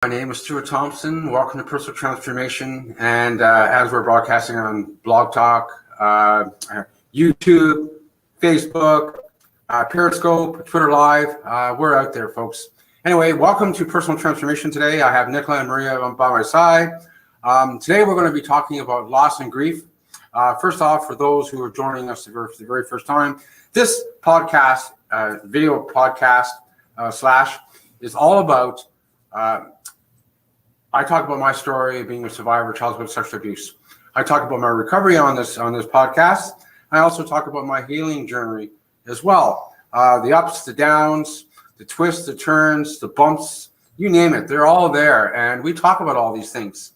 My name is Stewart Thompson. Welcome to Personal Transformation. And as we're broadcasting on Blog Talk, YouTube, Facebook, Periscope, Twitter Live, we're out there, folks. Anyway, welcome to Personal Transformation today. I have Nicola and Maria by my side. Today we're going to be talking about loss and grief. First off, for those who are joining us for the very first time, this podcast, video podcast slash, is all about I talk about my story of being a survivor of childhood sexual abuse. I talk about my recovery on this podcast. I also talk about my healing journey as well. The ups, the downs, the twists, the turns, the bumps, you name it. They're all there. And we talk about all these things.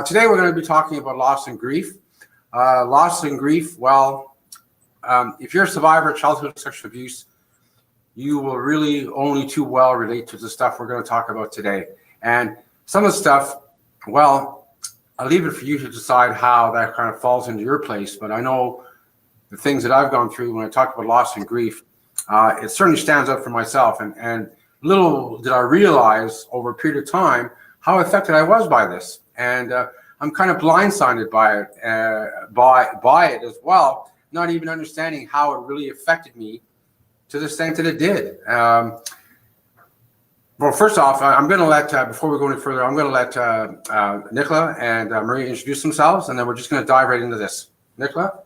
Today, we're going to be talking about loss and grief. Loss and grief, well, if you're a survivor of childhood sexual abuse, you will really only too well relate to the stuff we're going to talk about today. And some of the stuff, well, I'll leave it for you to decide how that kind of falls into your place. But I know the things that I've gone through when I talk about loss and grief, it certainly stands out for myself. And little did I realize over a period of time how affected I was by this. And I'm kind of blindsided by it, by it as well, not even understanding how it really affected me to the extent that it did. Well, first off, I'm going to let, before we go any further, I'm going to let Nicola and Maria introduce themselves, and then we're just going to dive right into this. Nicola?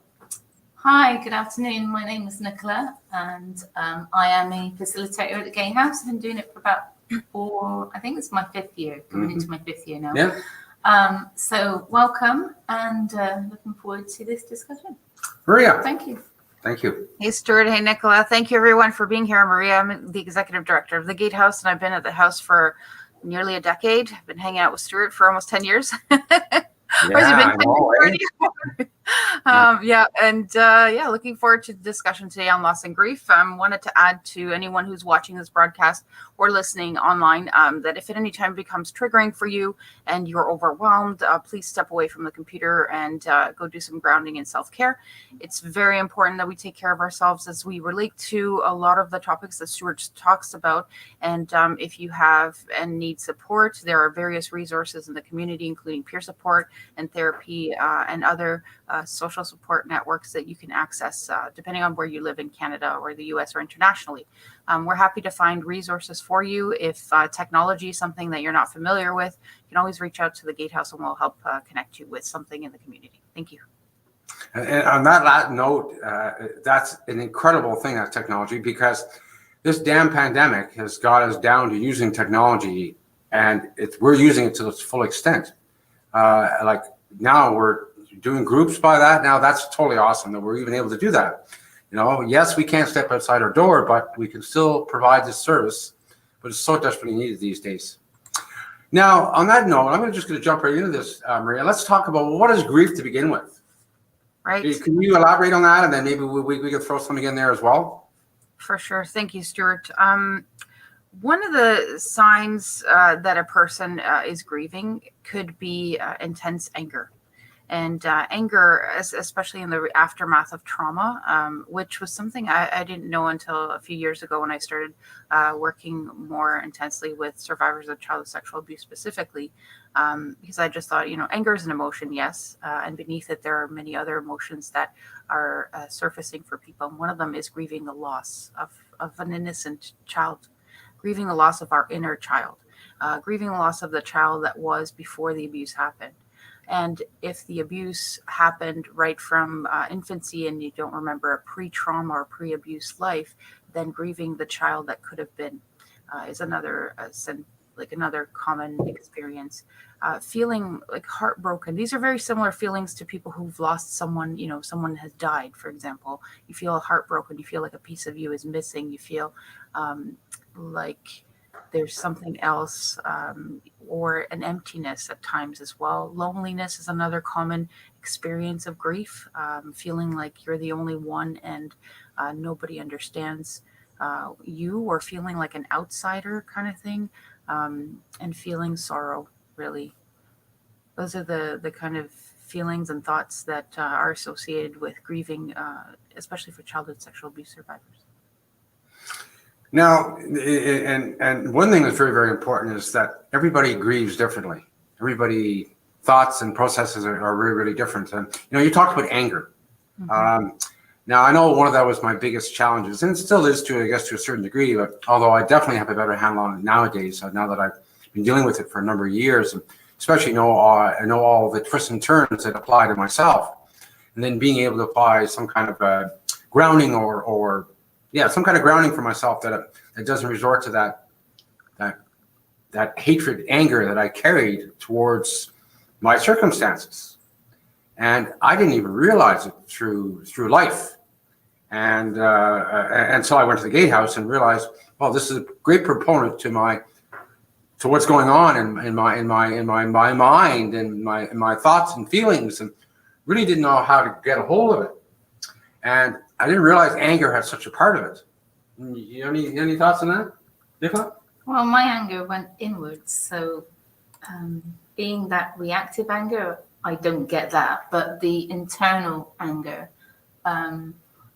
Hi, good afternoon. My name is Nicola, and I am a facilitator at the Gatehouse. I've been doing it for about I think it's my fifth year, coming into my fifth year now. Yeah. So welcome, and looking forward to this discussion. Maria? Thank you. Thank you. Hey, Stewart. Hey, Nicola. Thank you, everyone, for being here. Maria, I'm the executive director of the Gatehouse, and I've been at the house for nearly a decade. I've been hanging out with Stewart for almost 10 years. Yeah, looking forward to the discussion today on loss and grief. Wanted to add to anyone who's watching this broadcast or listening online that if at any time becomes triggering for you and you're overwhelmed, please step away from the computer and go do some grounding and self-care. It's very important that we take care of ourselves as we relate to a lot of the topics that Stewart talks about. And if you have and need support, there are various resources in the community, including peer support and therapy and other social support networks that you can access depending on where you live in Canada or the US or internationally. We're happy to find resources for you. If technology is something that you're not familiar with, you can always reach out to the Gatehouse and we'll help connect you with something in the community. Thank you. And on that note, that's an incredible thing, that technology, because this damn pandemic has got us down to using technology, and we're using it to its full extent. Like now we're doing groups by that. Now that's totally awesome that we're even able to do that. You know, yes, we can't step outside our door, but we can still provide this service, but it's so desperately needed these days. Now, on that note, I'm just going to jump right into this, Maria. Let's talk about, well, what is grief to begin with? Right. Can you elaborate on that? And then maybe we could throw something in there as well. For sure. Thank you, Stewart. One of the signs that a person is grieving could be intense anger. And anger, especially in the aftermath of trauma, which was something I didn't know until a few years ago when I started working more intensely with survivors of childhood sexual abuse specifically, because I just thought, anger is an emotion, yes, and beneath it there are many other emotions that are surfacing for people. And one of them is grieving the loss of an innocent child, grieving the loss of our inner child, grieving the loss of the child that was before the abuse happened. And if the abuse happened right from infancy and you don't remember a pre-trauma or pre-abuse life, then grieving the child that could have been is another common experience. Feeling like heartbroken. These are very similar feelings to people who've lost someone, someone has died, for example. You feel heartbroken. You feel like a piece of you is missing. You feel like there's something else, or an emptiness at times as well. Loneliness is another common experience of grief, feeling like you're the only one and nobody understands you, or feeling like an outsider kind of thing, and feeling sorrow, really. Those are the kind of feelings and thoughts that are associated with grieving, especially for childhood sexual abuse survivors. Now, and one thing that's very, very important is that everybody grieves differently. Everybody thoughts and processes are really, really different. And you talked about anger. Now, I know one of that was my biggest challenges, and it still is to, I guess, to a certain degree. But although I definitely have a better handle on it nowadays, now that I've been dealing with it for a number of years, and especially I know all the twists and turns that apply to myself, and then being able to apply some kind of grounding or some kind of grounding for myself that doesn't resort to that hatred, anger that I carried towards my circumstances. And I didn't even realize it through life. And so I went to the gatehouse and realized, well, this is a great proponent to what's going on in my mind and my thoughts and feelings, and really didn't know how to get a hold of it. And I didn't realize anger had such a part of it. Any thoughts on that, Nicola? Well, my anger went inwards. So being that reactive anger, I don't get that. But the internal anger,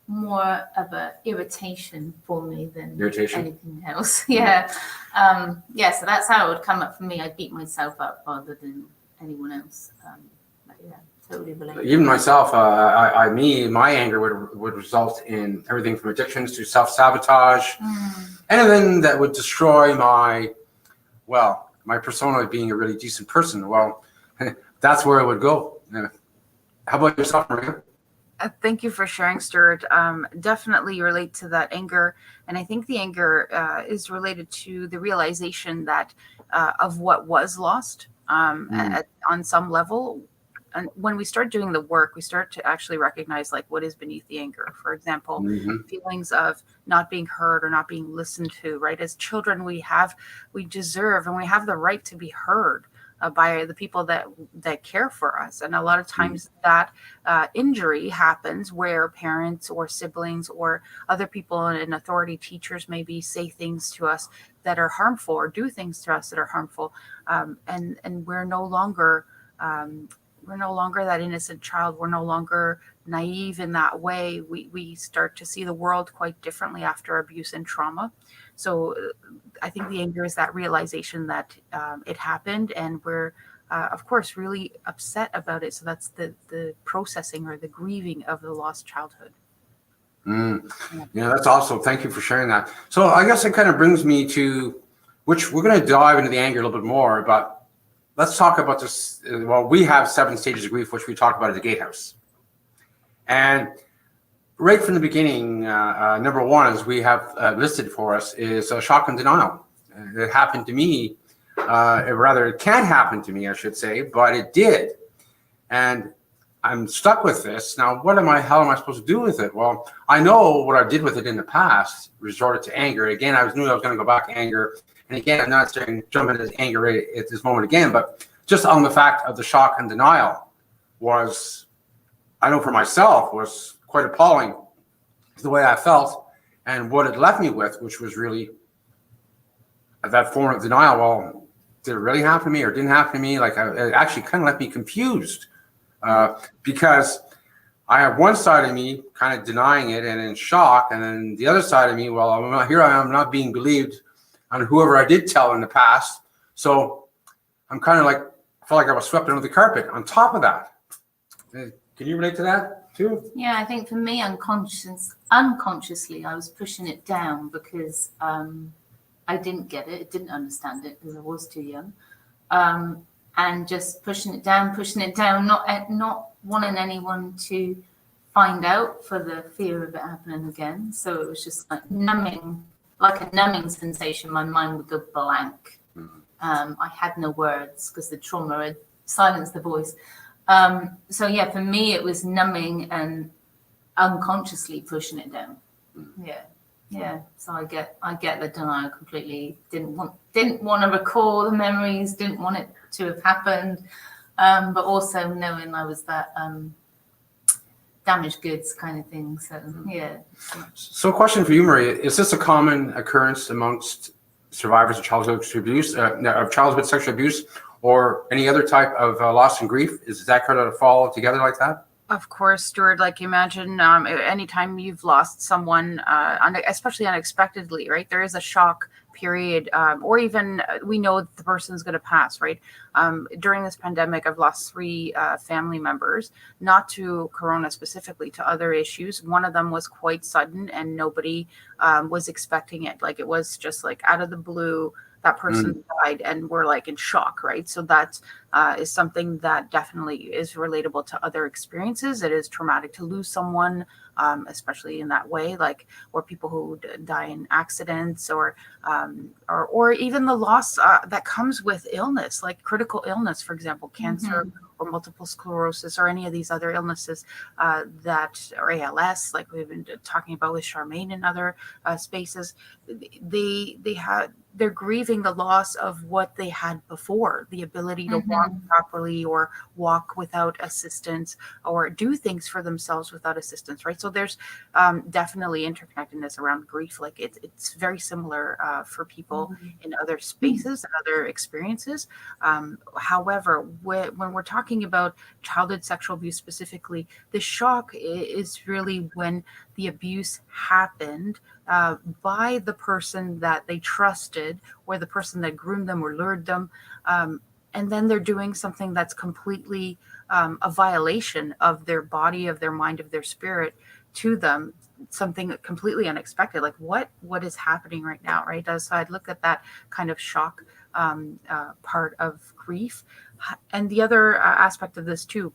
more of a irritation for me than anything else. Yeah. So that's how it would come up for me. I beat myself up rather than anyone else. But yeah, totally related. Even myself, my anger would result in everything from addictions to self-sabotage, anything that would destroy my persona of being a really decent person. Well, that's where it would go. How about yourself, Maria? Thank you for sharing, Stewart. Definitely relate to that anger. And I think the anger is related to the realization that of what was lost on some level. And when we start doing the work, we start to actually recognize like what is beneath the anger. For example, feelings of not being heard or not being listened to, right? As children, we deserve and we have the right to be heard by the people that care for us. And a lot of times that injury happens where parents or siblings or other people in authority, teachers maybe, say things to us that are harmful or do things to us that are harmful. And we're no longer that innocent child. We're no longer naive in that way. We start to see the world quite differently after abuse and trauma. So I think the anger is that realization that it happened, and we're, of course, really upset about it. So that's the processing or the grieving of the lost childhood. That's awesome. Thank you for sharing that. So I guess it kind of brings me to, which we're going to dive into the anger a little bit more, but let's talk about this. Well, we have 7 stages of grief, which we talked about at the gatehouse. And right from the beginning, number one, as we have listed for us, is shock and denial. It happened to me, it can't happen to me, I should say, but it did. And I'm stuck with this. Now, what hell am I supposed to do with it? Well, I know what I did with it in the past, resorted to anger. Again, I knew I was going to go back to anger. And again, I'm not saying jump into anger at this moment again, but just on the fact of the shock and denial was, I know for myself, was quite appalling, the way I felt and what it left me with, which was really that form of denial. Well, did it really happen to me or didn't happen to me? Like, it actually kind of left me confused because I have one side of me kind of denying it and in shock, and then the other side of me, well, here I am not being believed on whoever I did tell in the past. So I'm kind of like, I felt like I was swept under the carpet on top of that. Can you relate to that too? Yeah, I think for me, unconsciously, I was pushing it down because I didn't get it, didn't understand it because I was too young. And just pushing it down, not wanting anyone to find out for the fear of it happening again. So it was just like like a numbing sensation. My mind would go blank. I had no words because the trauma had silenced the voice. So yeah, for me, it was numbing and unconsciously pushing it down. Yeah. So I get the denial completely. Didn't want to recall the memories. Didn't want it to have happened. But also knowing I was that damaged goods kind of thing. So yeah. So, a question for you, Maria: is this a common occurrence amongst survivors of childhood abuse, of childhood sexual abuse, or any other type of loss and grief? Is that kind of fall together like that? Of course, Stuart, like imagine anytime you've lost someone, especially unexpectedly, right? There is a shock period, or even we know the person's going to pass, right? During this pandemic, I've lost 3 family members, not to Corona specifically, to other issues. One of them was quite sudden and nobody was expecting it. Like it was just like out of the blue, that person died and we're like in shock, right? So that is something that definitely is relatable to other experiences. It is traumatic to lose someone, especially in that way, like, or people who die in accidents, or even the loss that comes with illness, like critical illness, for example, cancer or multiple sclerosis, or any of these other illnesses or ALS, like we've been talking about with Charmaine and other spaces. They're grieving the loss of what they had before, the ability to walk properly, or walk without assistance, or do things for themselves without assistance, right? So there's definitely interconnectedness around grief. Like it's very similar for people in other spaces and other experiences. However, when we're talking about childhood sexual abuse specifically, the shock is really when the abuse happened by the person that they trusted, or the person that groomed them or lured them. And then they're doing something that's completely a violation of their body, of their mind, of their spirit to them, something completely unexpected. Like what is happening right now, right? So I'd look at that kind of shock part of grief. And the other aspect of this too,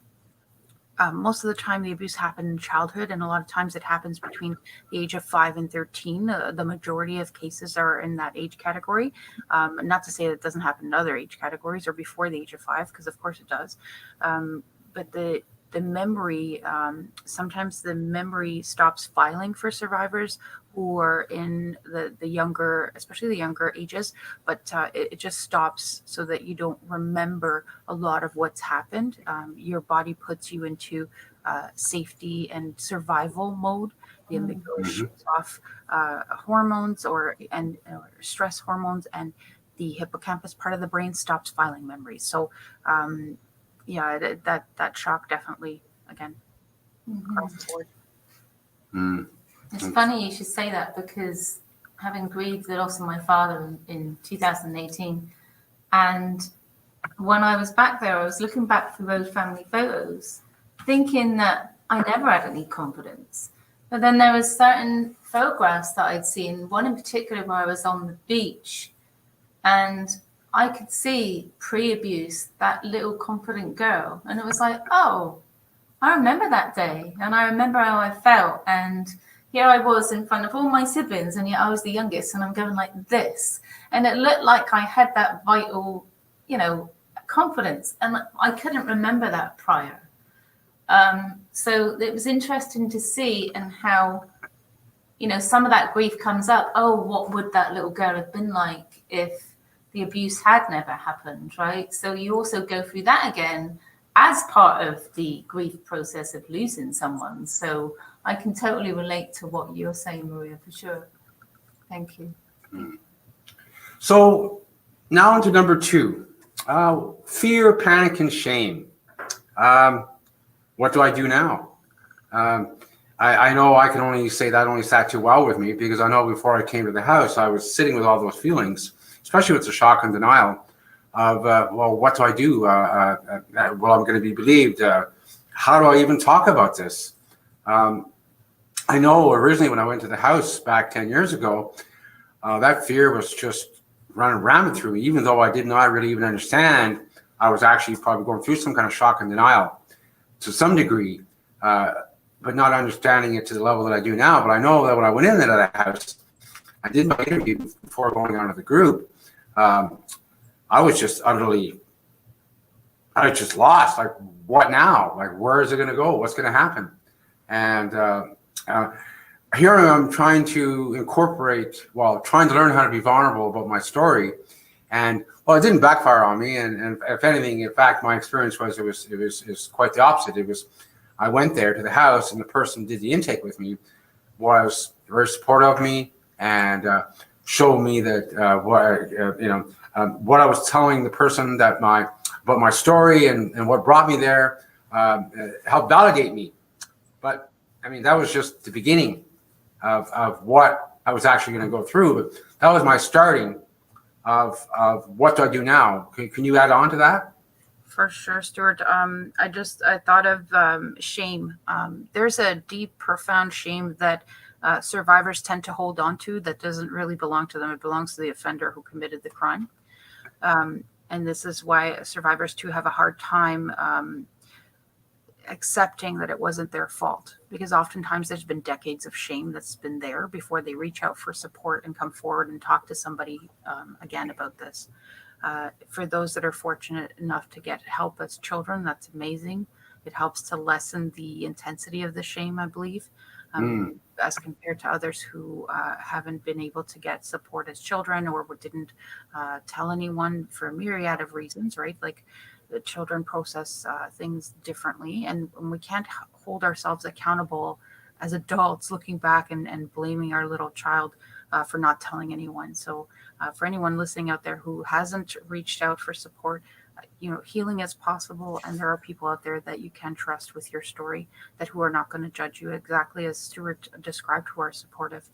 most of the time the abuse happened in childhood, and a lot of times it happens between the age of 5 and 13. The majority of cases are in that age category. Not to say that it doesn't happen in other age categories or before the age of 5, because of course it does. But the memory, sometimes the memory stops filing for survivors who are in the younger, especially the younger ages, but it just stops so that you don't remember a lot of what's happened. Your body puts you into safety and survival mode. The amygdala shoots off hormones or stress hormones, and the hippocampus part of the brain stops filing memories. So that shock definitely, again, across the board. It's funny you should say that, because having grieved the loss of my father in 2018, and when I was back there, I was looking back through those family photos, thinking that I never had any confidence. But then there was certain photographs that I'd seen, one in particular where I was on the beach, and I could see pre-abuse that little confident girl, and it was like, oh, I remember that day, and I remember how I felt, and here I was in front of all my siblings, and yet I was the youngest, and I'm going like this. And it looked like I had that vital, confidence, and I couldn't remember that prior. So it was interesting to see, and how, some of that grief comes up. Oh, what would that little girl have been like if the abuse had never happened, right? So you also go through that again as part of the grief process of losing someone. So I can totally relate to what you're saying, Maria, for sure. Thank you. So now on to number 2, fear, panic, and shame. What do I do now? I know I can only say that only sat too well with me, because I know before I came to the house, I was sitting with all those feelings, especially with the shock and denial of, well, what do I do? Well, I'm going to be believed. How do I even talk about this? I know originally when I went to the house back 10 years ago, that fear was just running rampant through me, even though I did not really even understand. I was actually probably going through some kind of shock and denial to some degree, but not understanding it to the level that I do now. But I know that when I went into that house, I did my interview before going on to the group. I was just lost. Like, what now? Like, where is it going to go? What's going to happen? And here I am trying to trying to learn how to be vulnerable about my story. And well, it didn't backfire on me. And if anything, in fact, my experience was it was quite the opposite. I went there to the house, and the person did the intake with me was very supportive of me, and showed me that what I was telling the person about my story and what brought me there helped validate me. But I mean, that was just the beginning of what I was actually going to go through. But that was my starting of what do I do now. Can you add on to that? For sure, Stewart. I thought of shame. There's a deep, profound shame that survivors tend to hold on to that doesn't really belong to them. It belongs to the offender who committed the crime. And this is why survivors too have a hard time accepting that it wasn't their fault, because oftentimes there's been decades of shame that's been there before they reach out for support and come forward and talk to somebody again about this. For those that are fortunate enough to get help as children, that's amazing. It helps to lessen the intensity of the shame, I believe, as compared to others who haven't been able to get support as children or didn't tell anyone for a myriad of reasons, right? Like the children process things differently, and we can't hold ourselves accountable as adults looking back and blaming our little child for not telling anyone. So for anyone listening out there who hasn't reached out for support, healing is possible, and there are people out there that you can trust with your story, that who are not going to judge you, exactly as Stewart described, who are supportive.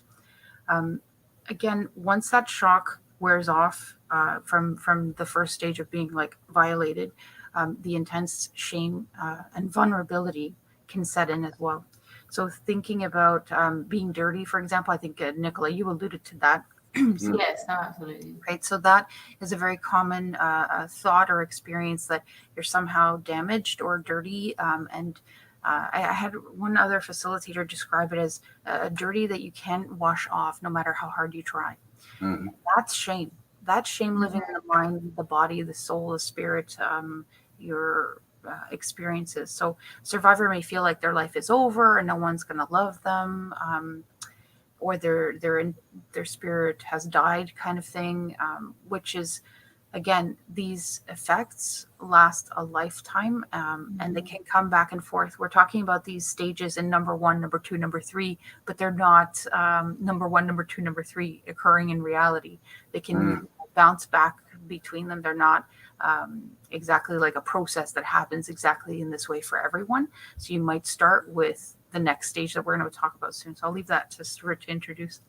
Again, once that shock wears off from the first stage of being like violated, the intense shame and vulnerability can set in as well. So thinking about being dirty, for example, I think Nicola, you alluded to that. Yes, absolutely. Right. So that is a very common thought or experience, that you're somehow damaged or dirty. And I had one other facilitator describe it as dirty that you can't wash off no matter how hard you try. Mm-hmm. That's shame. That's shame living in the mind, the body, the soul, the spirit, your experiences. So survivor may feel like their life is over and no one's going to love them. Or their spirit has died, kind of thing, which is, again, these effects last a lifetime, and they can come back and forth. We're talking about these stages in number 1, number 2, number 3, but they're not number 1, number 2, number 3 occurring in reality. They can bounce back between them. They're not exactly like a process that happens exactly in this way for everyone. So you might start with the next stage that we're going to talk about soon. So I'll leave that to Stewart to introduce.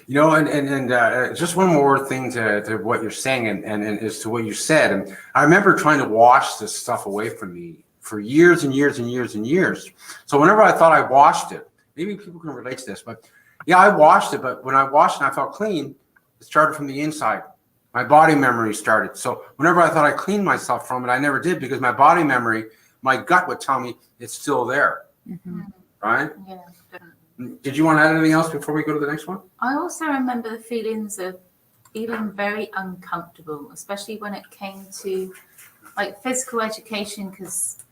And just one more thing to what you're saying and as to what you said. And I remember trying to wash this stuff away from me for years and years and years and years. So whenever I thought I washed it, maybe people can relate to this, but yeah, I washed it. But when I washed it and I felt clean, it started from the inside. My body memory started. So whenever I thought I cleaned myself from it, I never did, because my body memory, my gut would tell me it's still there. Mm-hmm. Right? Yeah, definitely. Did you want to add anything else before we go to the next one? I also remember the feelings of feeling very uncomfortable, especially when it came to like physical education, because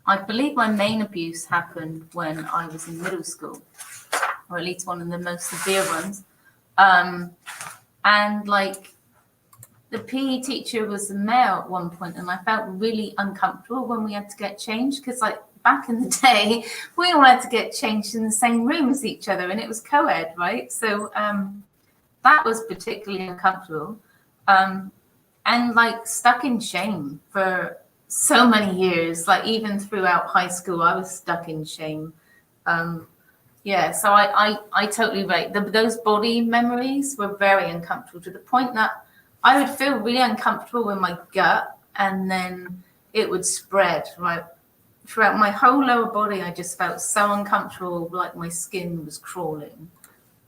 I believe my main abuse happened when I was in middle school, or at least one of the most severe ones. And like the PE teacher was a male at one point, and I felt really uncomfortable when we had to get changed, because like back in the day, we all had to get changed in the same room as each other, and it was co-ed, right? So that was particularly uncomfortable, and like stuck in shame for so many years. Like even throughout high school, I was stuck in shame. So I totally relate. Those body memories were very uncomfortable, to the point that I would feel really uncomfortable in my gut, and then it would spread right throughout my whole lower body. I just felt so uncomfortable, like my skin was crawling.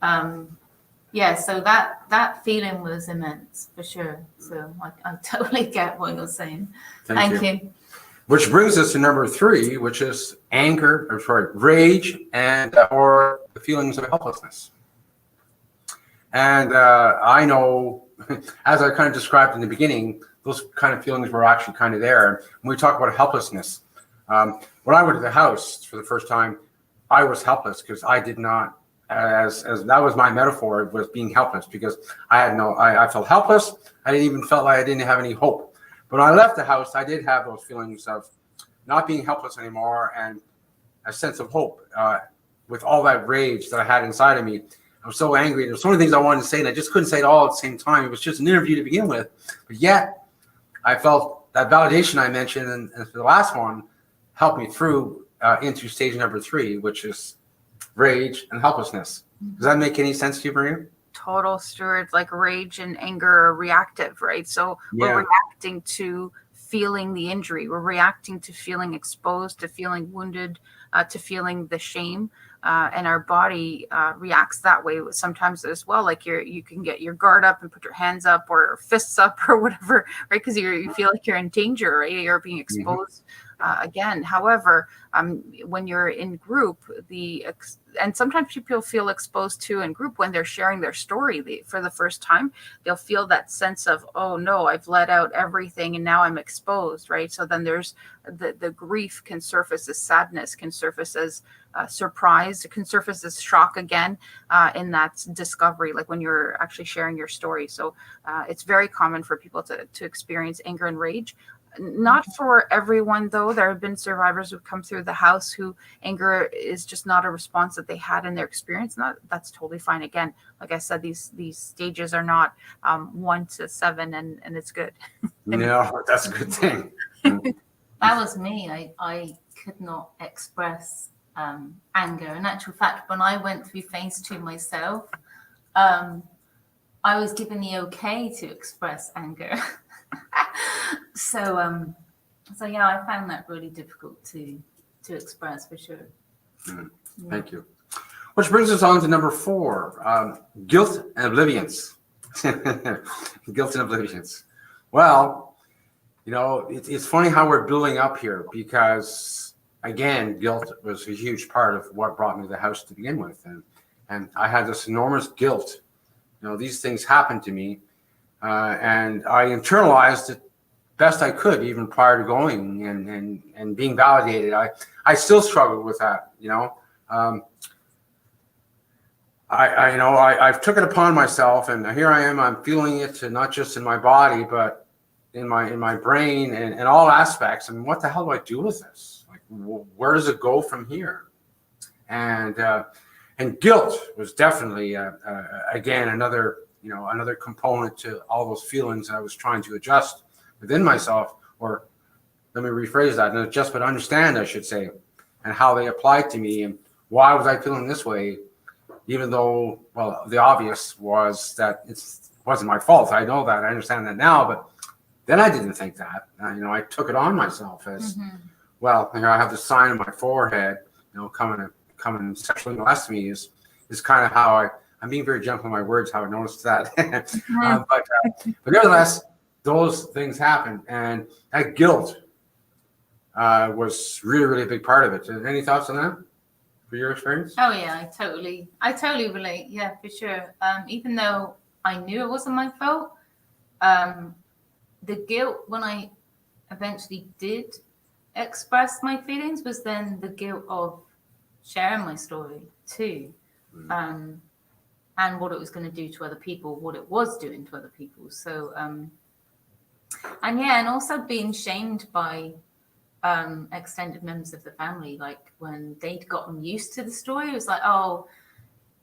So that feeling was immense, for sure. So I totally get what you're saying. Thank you. Which brings us to number 3, which is rage and or the feelings of helplessness. And I know, as I kind of described in the beginning, those kind of feelings were actually kind of there. When we talk about helplessness, when I went to the house for the first time, I was helpless, because I did not, as that was my metaphor, was being helpless, because I felt helpless. I didn't even felt like I didn't have any hope. But when I left the house, I did have those feelings of not being helpless anymore, and a sense of hope. With all that rage that I had inside of me, I was so angry. There's so many things I wanted to say, and I just couldn't say it all at the same time. It was just an interview to begin with, but yet I felt that validation I mentioned, and for the last one, helped me through into stage number 3, which is rage and helplessness. Does that make any sense to you, Maria? Total, Stewart. Like rage and anger are reactive, right? So we're reacting to feeling the injury. We're reacting to feeling exposed, to feeling wounded, to feeling the shame. And our body reacts that way sometimes as well. Like you can get your guard up and put your hands up or fists up or whatever, right? Because you feel like you're in danger, right? You're being exposed again. However, when you're in group, and sometimes people feel exposed to in group when they're sharing their story for the first time. They'll feel that sense of, oh no, I've let out everything and now I'm exposed, right? So then there's the grief can surface as sadness, can surface as surprise, it can surface as shock again in that discovery, like when you're actually sharing your story. So it's very common for people to experience anger and rage. Not for everyone, though. There have been survivors who've come through the house who anger is just not a response that they had in their experience. That's totally fine. Again, like I said, these stages are not 1 to 7, and it's good. No, that's a good thing. That was me. I could not express anger. In actual fact, when I went through phase 2 myself, I was given the okay to express anger. So yeah, I found that really difficult to express, for sure. Thank you. Which brings us on to number 4, guilt and oblivions. Guilt and oblivions. Well, it's funny how we're building up here because, again, guilt was a huge part of what brought me to the house to begin with. And I had this enormous guilt. These things happened to me, and I internalized it best I could, even prior to going and being validated. I still struggle with that. I've took it upon myself, and here I am. I'm feeling it, not just in my body, but in my brain and all aspects. I mean, what the hell do I do with this? Like, where does it go from here? And guilt was definitely again another component to all those feelings I was trying to adjust within myself, or let me rephrase that, and adjust but understand, I should say, and how they applied to me and why was I feeling this way, even though, well, the obvious was that it wasn't my fault. I know that, I understand that now, but then I didn't think that. I took it on myself as, well, I have the sign on my forehead, coming sexually molest me is kind of how I'm being very gentle in my words, how I noticed that. But nevertheless, those things happen, and that guilt was really, really a big part of it. Any thoughts on that for your experience? Oh yeah, I totally relate. Yeah, for sure. Even though I knew it wasn't my fault, the guilt when I eventually did express my feelings was then the guilt of sharing my story too, and what it was going to do to other people, what it was doing to other people. So, and also being shamed by extended members of the family, like when they'd gotten used to the story, it was like, oh,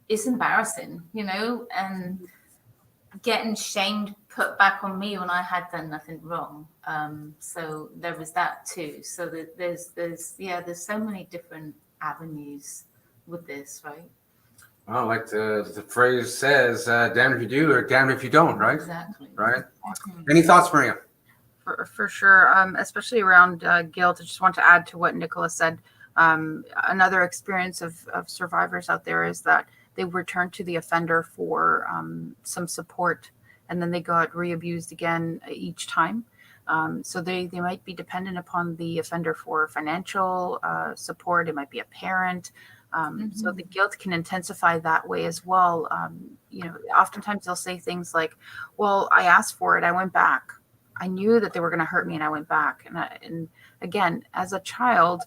it's embarrassing, and getting shamed put back on me when I had done nothing wrong. So there was that too. So there's so many different avenues with this, right? Well, like the phrase says, damn if you do or damn if you don't, right? Exactly. Right? Any thoughts, Maria? For sure, especially around guilt. I just want to add to what Nicola said. Another experience of survivors out there is that they return to the offender for some support, and then they got re-abused again each time. So they might be dependent upon the offender for financial support. It might be a parent. So the guilt can intensify that way as well. Oftentimes they'll say things like, well, I asked for it, I went back. I knew that they were going to hurt me and I went back. And again, as a child,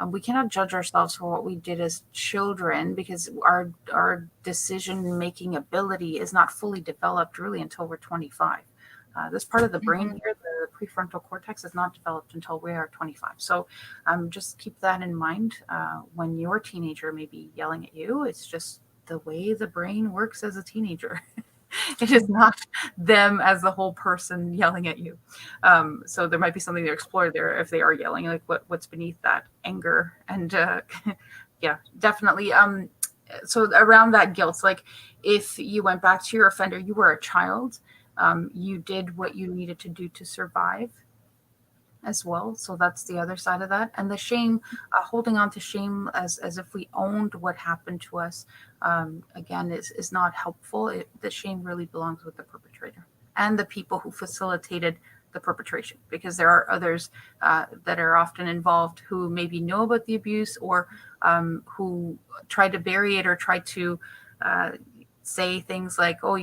we cannot judge ourselves for what we did as children because our decision-making ability is not fully developed really until we're 25. This part of the brain here, the prefrontal cortex, is not developed until we are 25. So just keep that in mind when your teenager may be yelling at you. It's just the way the brain works as a teenager. It is not them as the whole person yelling at you. So there might be something to explore there if they are yelling, like what's beneath that anger. And yeah, definitely. So around that guilt, like if you went back to your offender, you were a child, you did what you needed to do to survive as well. So that's the other side of that. And the shame, holding on to shame as if we owned what happened to us, again, is not helpful. The shame really belongs with the perpetrator and the people who facilitated the perpetration, because there are others that are often involved who maybe know about the abuse, or who try to bury it, or try to say things like, oh,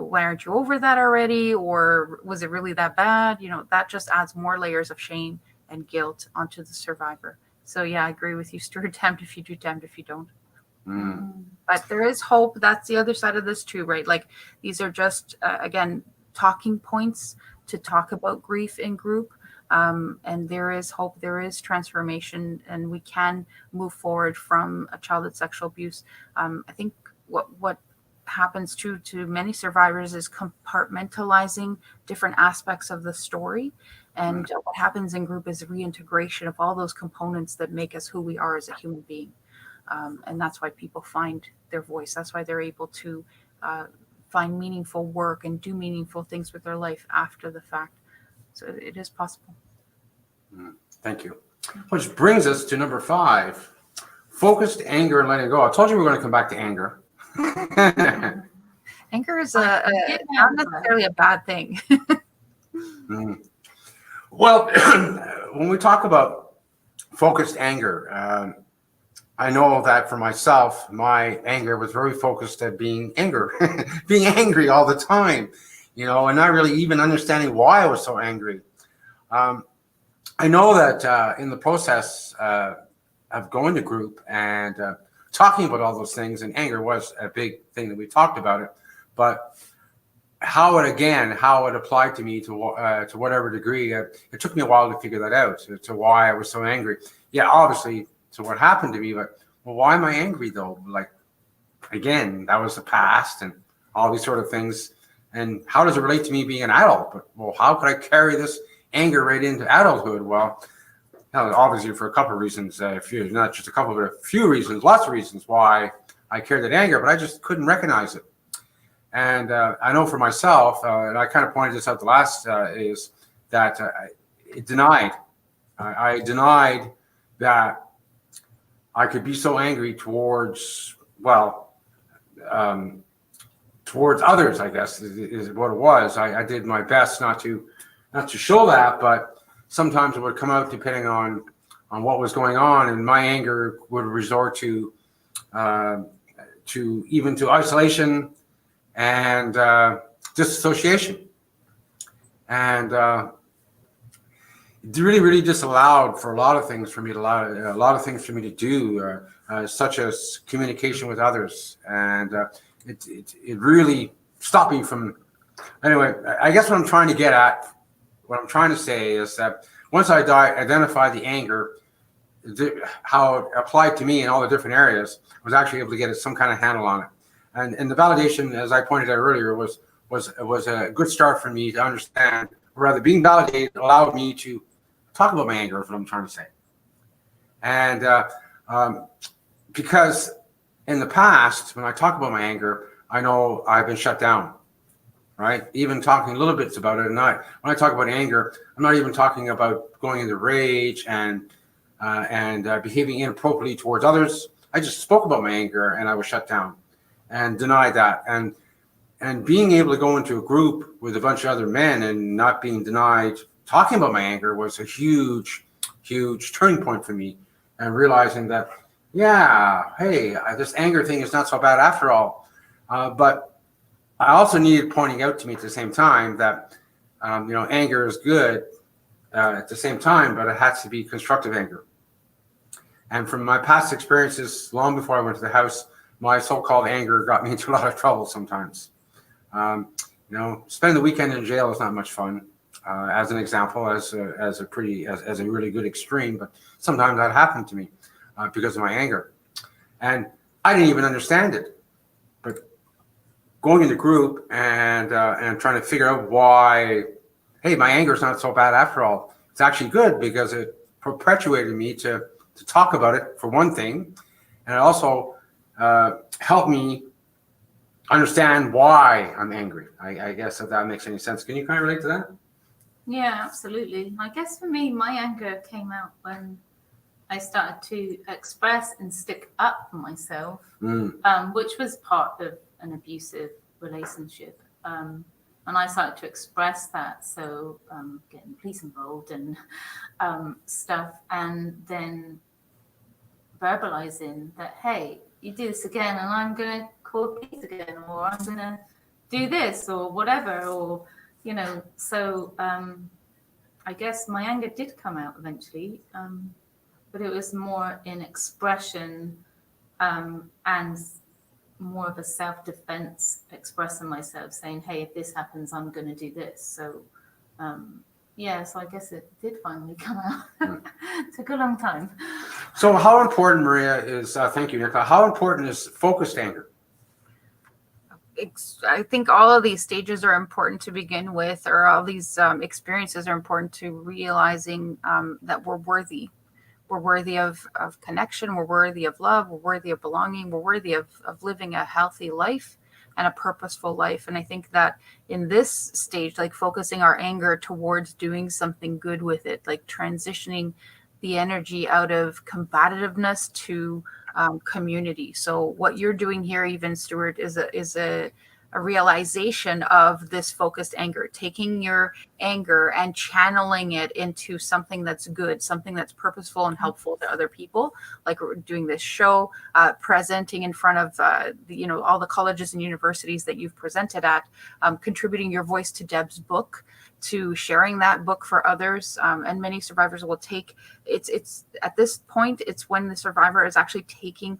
why aren't you over that already? Or was it really that bad? That just adds more layers of shame and guilt onto the survivor. So yeah, I agree with you, Stuart. Damned if you do, damned if you don't. But there is hope. That's the other side of this too, right? Like these are just, again, talking points to talk about grief in group. And there is hope, there is transformation, and we can move forward from a childhood sexual abuse. I think what happens to many survivors is compartmentalizing different aspects of the story. And what happens in group is reintegration of all those components that make us who we are as a human being. And that's why people find their voice. That's why they're able to find meaningful work and do meaningful things with their life after the fact. So it is possible. Thank you. Which brings us to number 5, focused anger and letting go. I told you we were going to come back to anger. Anger is not necessarily a bad thing. Well, when we talk about focused anger, I know that for myself, my anger was very focused at being being angry all the time, and not really even understanding why I was so angry. I know that in the process of going to group and talking about all those things, and anger was a big thing that we talked about it, but how it applied to me to whatever degree, it took me a while to figure that out, to why I was so angry. Yeah, obviously, to what happened to me, but why am I angry though? Like, again, that was the past and all these sort of things. And how does it relate to me being an adult? But how could I carry this anger right into adulthood? Well, obviously for a couple of reasons, not just a couple, but a few reasons, lots of reasons why I carried that anger, but I just couldn't recognize it. And I know for myself, and I kind of pointed this out the last, is that I denied that I could be so angry towards others, I guess, is what it was. I did my best not to show that, but sometimes it would come out depending on what was going on, and my anger would resort to isolation and disassociation, and it really, really disallowed for a lot of things for me to do, such as communication with others, and it really stopped me from. Anyway, I guess what I'm trying to say is that once I identified the anger, how it applied to me in all the different areas, I was actually able to get some kind of handle on it. And the validation, as I pointed out earlier, was a good start for me to understand, or rather being validated allowed me to talk about my anger, is what I'm trying to say. And because in the past, when I talk about my anger, I know I've been shut down, right? Even talking a little bit about it. And when I talk about anger, I'm not even talking about going into rage and behaving inappropriately towards others. I just spoke about my anger and I was shut down and denied that. And being able to go into a group with a bunch of other men and not being denied talking about my anger was a huge, huge turning point for me, and realizing that, this anger thing is not so bad after all. But I also needed pointing out to me at the same time that, anger is good at the same time, but it has to be constructive anger. And from my past experiences, long before I went to the house, my so-called anger got me into a lot of trouble sometimes. Spending the weekend in jail is not much fun. As an example, as a really good extreme, but sometimes that happened to me because of my anger, and I didn't even understand it. But going in the group and trying to figure out why, hey, my anger is not so bad after all. It's actually good because it perpetuated me to talk about it, for one thing, and it also helped me understand why I'm angry. I guess if that makes any sense. Can you kind of relate to that? Yeah, absolutely. I guess for me, my anger came out when I started to express and stick up for myself, which was part of an abusive relationship. And I started to express that, so getting police involved and stuff, and then verbalizing that, hey, you do this again, and I'm going to call the police again, or I'm going to do this, or whatever, or, you know, so I guess my anger did come out eventually, but it was more in expression and more of a self-defense, expressing myself, saying, hey, if this happens, I'm going to do this. So, yeah, so I guess it did finally come out. Took a long time. So how important, Maria, is, thank you, Nicola, how important is focused anger? I think all of these stages are important to begin with, or all these experiences are important to realizing that we're worthy. We're worthy of connection. We're worthy of love. We're worthy of belonging. We're worthy of living a healthy life and a purposeful life. And I think that in this stage, like focusing our anger towards doing something good with it, like transitioning the energy out of combativeness to community. So what you're doing here, even Stewart, is a realization of this focused anger, taking your anger and channeling it into something that's good, something that's purposeful and helpful to other people. Like we're doing this show, presenting in front of all the colleges and universities that you've presented at, contributing your voice to Deb's book, to sharing that book for others, and many survivors will take it's at this point, it's when the survivor is actually taking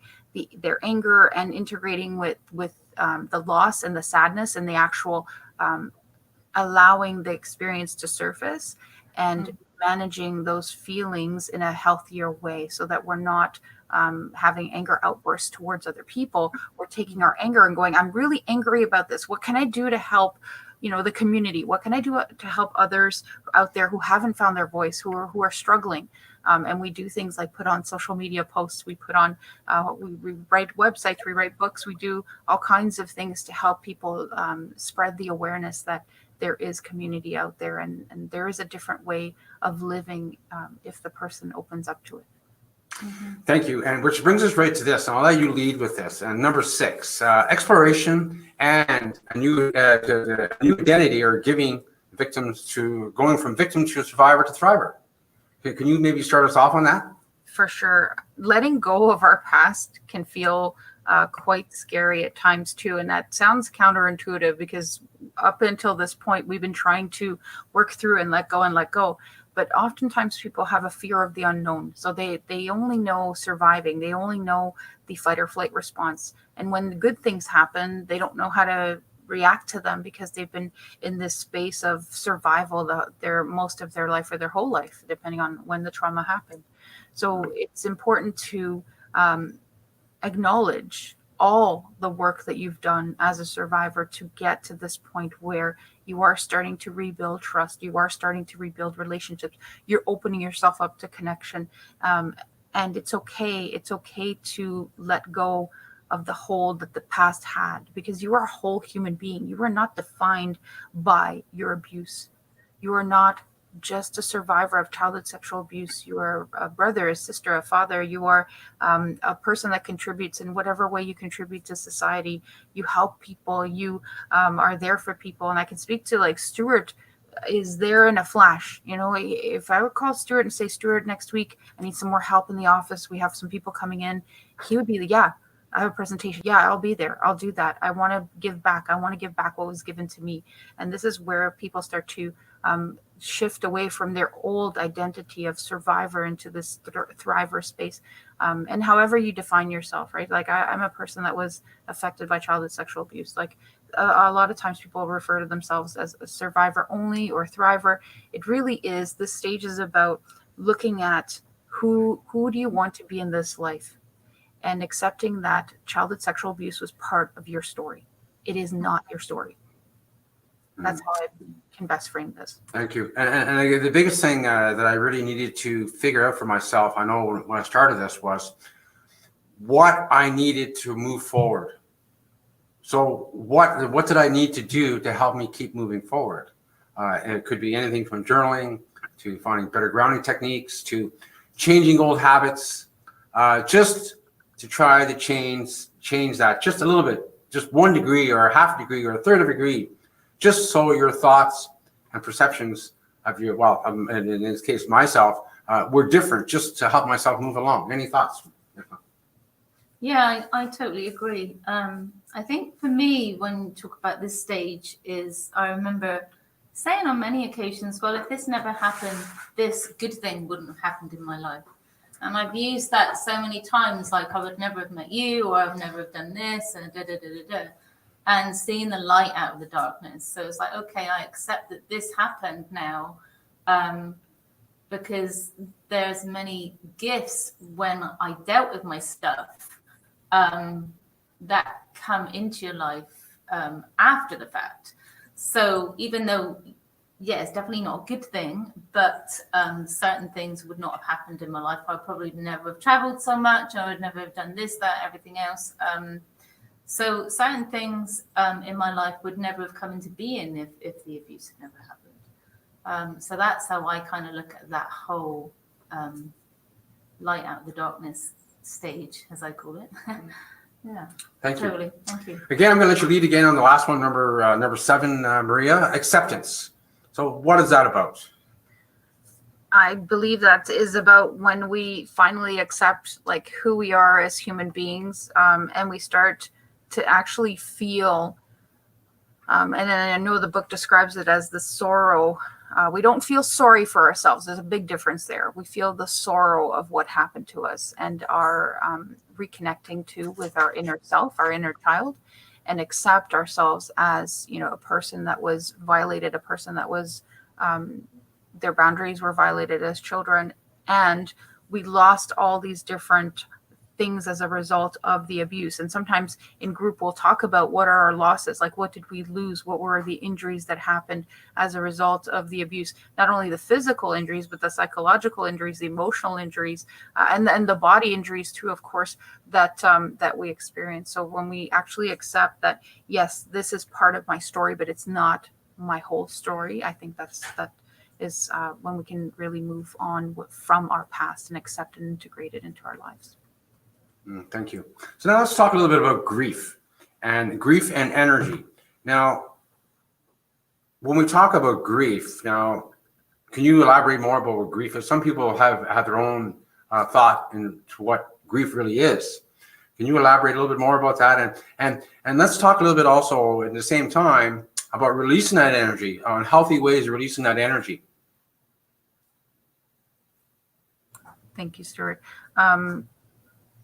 their anger and integrating with the loss and the sadness and the actual allowing the experience to surface and managing those feelings in a healthier way, so that we're not having anger outbursts towards other people. We're taking our anger and going, I'm really angry about this. What can I do to help the community? What can I do to help others out there who haven't found their voice, who are struggling? And we do things like put on social media posts. We put on, we write websites, we write books. We do all kinds of things to help people spread the awareness that there is community out there, and there is a different way of living if the person opens up to it. Mm-hmm. Thank you. And which brings us right to this. And I'll let you lead with this. And number 6, exploration and a new identity, or giving victims to going from victim to survivor to thriver. Okay, can you maybe start us off on that? For sure. Letting go of our past can feel quite scary at times too. And that sounds counterintuitive, because up until this point, we've been trying to work through and let go. But oftentimes people have a fear of the unknown. So they only know surviving. They only know the fight or flight response. And when the good things happen, they don't know how to react to them, because they've been in this space of survival their most of their life, or their whole life, depending on when the trauma happened. So it's important to acknowledge all the work that you've done as a survivor to get to this point where you are starting to rebuild trust. You are starting to rebuild relationships. You're opening yourself up to connection. And it's okay. It's okay to let go of the hold that the past had, because you are a whole human being. You are not defined by your abuse. You are not just a survivor of childhood sexual abuse. You are a brother, a sister, a father. You are a person that contributes in whatever way you contribute to society. You help people. You are there for people. And I can speak to, like, Stewart is there in a flash. If I would call Stewart and say, Stewart, next week I need some more help in the office, we have some people coming in, he would be I have a presentation. Yeah, I'll be there. I'll do that. I want to give back. I want to give back what was given to me. And this is where people start to shift away from their old identity of survivor into this thriver space. And however you define yourself, right? Like I'm a person that was affected by childhood sexual abuse. Like a lot of times people refer to themselves as a survivor only or thriver. It really is, this stage is about looking at who do you want to be in this life, and accepting that childhood sexual abuse was part of your story. it is not your story. That's how I can best frame this. Thank you. And the biggest thing that I really needed to figure out for myself, I know when I started this, was what I needed to move forward. So what did I need to do to help me keep moving forward? And it could be anything from journaling to finding better grounding techniques to changing old habits, just to try to change that just a little bit, just 1 degree or a half a degree or a third of a degree, just so your thoughts and perceptions of your, well, and in this case, myself, were different, just to help myself move along. Any thoughts? Yeah, I totally agree. I think for me, when you talk about this stage, is I remember saying on many occasions, well, if this never happened, this good thing wouldn't have happened in my life. And I've used that so many times, like I would never have met you, or I've never have done this, and da da da da da. And seeing the light out of the darkness. So it's like, okay, I accept that this happened now, because there's many gifts when I dealt with my stuff that come into your life after the fact. So even though, yeah, it's definitely not a good thing, but certain things would not have happened in my life. I probably never have traveled so much. I would never have done this, that, everything else. So certain things in my life would never have come into being if the abuse had never happened. So that's how I kind of look at that whole light out of the darkness stage, as I call it. Yeah. Thank you. Totally. Thank you. Again, I'm going to let you lead again on the last one, number 7, Maria, acceptance. So what is that about? I believe that is about when we finally accept like who we are as human beings, and we start to actually feel, and then I know the book describes it as the sorrow. We don't feel sorry for ourselves. There's a big difference there. We feel the sorrow of what happened to us and are reconnecting with our inner self, our inner child, and accept ourselves as, a person that was violated, a person that was, their boundaries were violated as children. And we lost all these different things as a result of the abuse. And sometimes in group, we'll talk about what are our losses, like what did we lose? What were the injuries that happened as a result of the abuse? Not only the physical injuries, but the psychological injuries, the emotional injuries, and the body injuries too, of course, that we experience. So when we actually accept that, yes, this is part of my story, but it's not my whole story, I think that is when we can really move on from our past and accept and integrate it into our lives. Thank you. So now let's talk a little bit about grief and energy. Now, when we talk about grief, now, can you elaborate more about what grief is? Some people have their own thought into what grief really is. Can you elaborate a little bit more about that? And let's talk a little bit also at the same time about releasing that energy, on healthy ways of releasing that energy. Thank you, Stewart.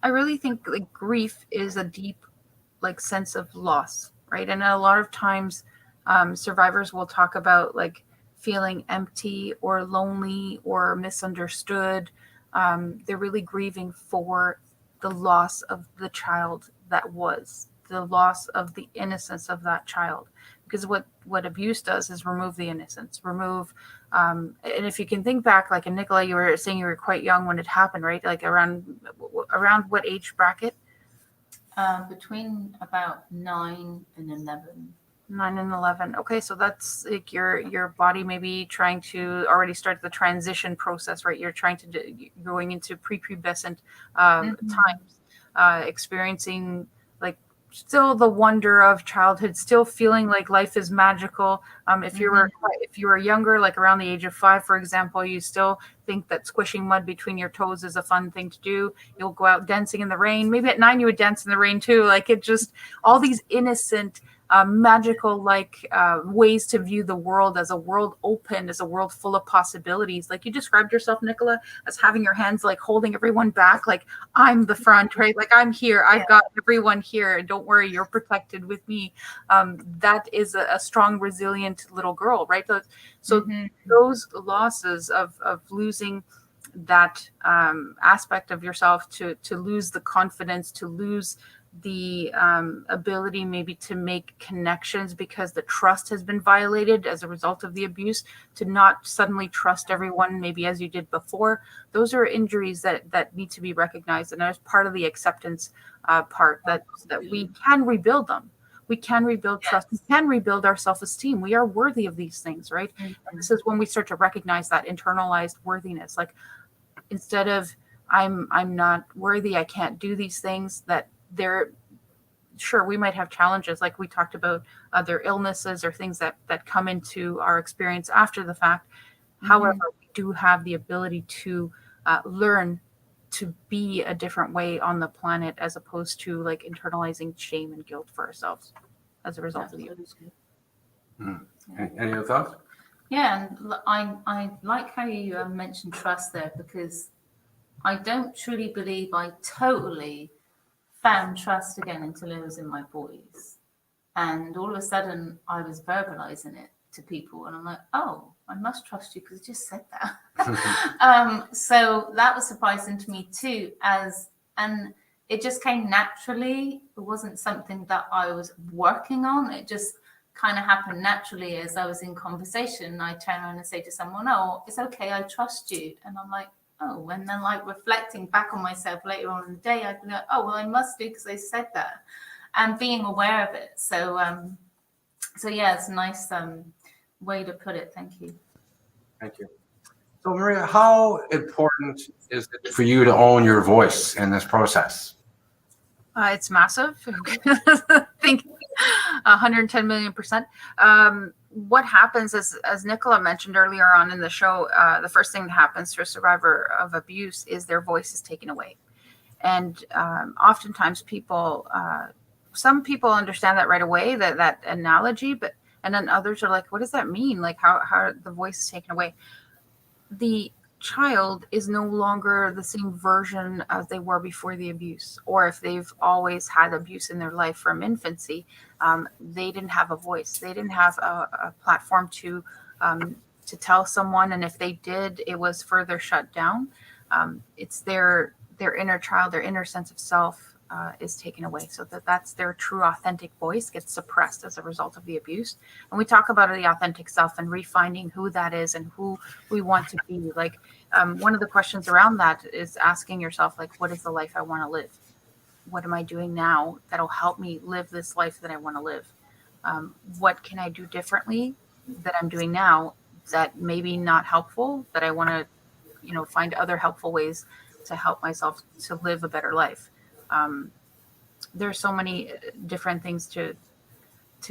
I really think like grief is a deep sense of loss, right? And a lot of times survivors will talk about like feeling empty or lonely or misunderstood. They're really grieving for the loss of the child that was, the loss of the innocence of that child. Because what abuse does is remove the innocence, and if you can think back, like in Nicola, you were saying you were quite young when it happened, right? Like around what age bracket? Between about 9 and 11. 9 and 11. Okay, so that's like your body maybe trying to already start the transition process, right? You're trying to going into prepubescent times, experiencing like still the wonder of childhood, still feeling like life is magical. If you were younger, like around the age of 5, for example, you still think that squishing mud between your toes is a fun thing to do. You'll go out dancing in the rain. Maybe at 9 you would dance in the rain too. Like it just all these innocent, magical ways to view the world, as a world open, as a world full of possibilities. Like you described yourself, Nicola, as having your hands like holding everyone back, like I'm the front, right? Like I'm here, I've got everyone here, and don't worry, you're protected with me. That is a strong, resilient little girl, right? So those losses of losing that aspect of yourself, to lose the confidence, to lose the ability maybe to make connections because the trust has been violated as a result of the abuse, to not suddenly trust everyone maybe as you did before. Those are injuries that need to be recognized, and as part of the acceptance part, that we can rebuild them. We can rebuild trust. We can rebuild our self-esteem. We are worthy of these things, right? And this is when we start to recognize that internalized worthiness. Like, instead of I'm not worthy, I can't do these things, that they're sure we might have challenges like we talked about, other illnesses or things that come into our experience after the fact. However, we do have the ability to learn to be a different way on the planet, as opposed to like internalizing shame and guilt for ourselves as a result of the abuse. Any other thoughts? Yeah, and I like how you mentioned trust there, because I don't truly believe I totally found trust again until I was in my 40s. And all of a sudden I was verbalizing it to people, and I'm like, oh, I must trust you because I just said that. So that was surprising to me too, and it just came naturally. It wasn't something that I was working on. It just kind of happened naturally as I was in conversation. I turn around and say to someone, oh, it's okay, I trust you. And I'm like, oh, and then like reflecting back on myself later on in the day, I'd be like, oh, well, I must do because I said that, and being aware of it. So yeah, it's a nice way to put it. Thank you. Thank you. So Maria, how important is it for you to own your voice in this process? It's massive. I think 110 million%. What happens is, as Nicola mentioned earlier on in the show, the first thing that happens to a survivor of abuse is their voice is taken away. And oftentimes people, some people understand that right away, that analogy, and then others are like, what does that mean? Like how the voice is taken away? The child is no longer the same version as they were before the abuse, or if they've always had abuse in their life from infancy, they didn't have a voice. They didn't have a platform to tell someone, and if they did, it was further shut down. It's their inner child, their inner sense of self is taken away, so that's their true authentic voice gets suppressed as a result of the abuse. And we talk about the authentic self and refining who that is and who we want to be. Like one of the questions around that is asking yourself, like, what is the life I want to live? What am I doing now that'll help me live this life that I want to live? What can I do differently that I'm doing now that maybe not helpful, that I want to, find other helpful ways to help myself to live a better life? There's so many different things to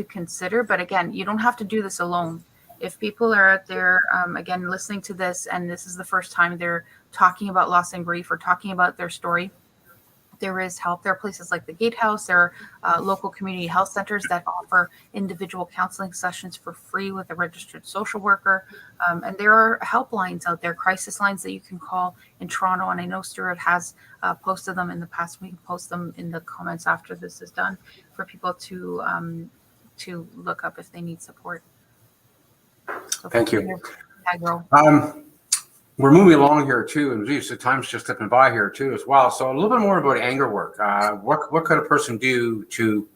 consider, but again, you don't have to do this alone. If people are out there, again, listening to this, and this is the first time they're talking about loss and grief or talking about their story, there is help. There are places like the Gatehouse. There are local community health centers that offer individual counseling sessions for free with a registered social worker. And there are helplines out there, crisis lines that you can call in Toronto. And I know Stewart has posted them in the past. We can post them in the comments after this is done for people to look up if they need support. So thank you. Agro. We're moving along here too, and geez, the time's just slipping by here too as well. So a little bit more about anger work. What could a person do to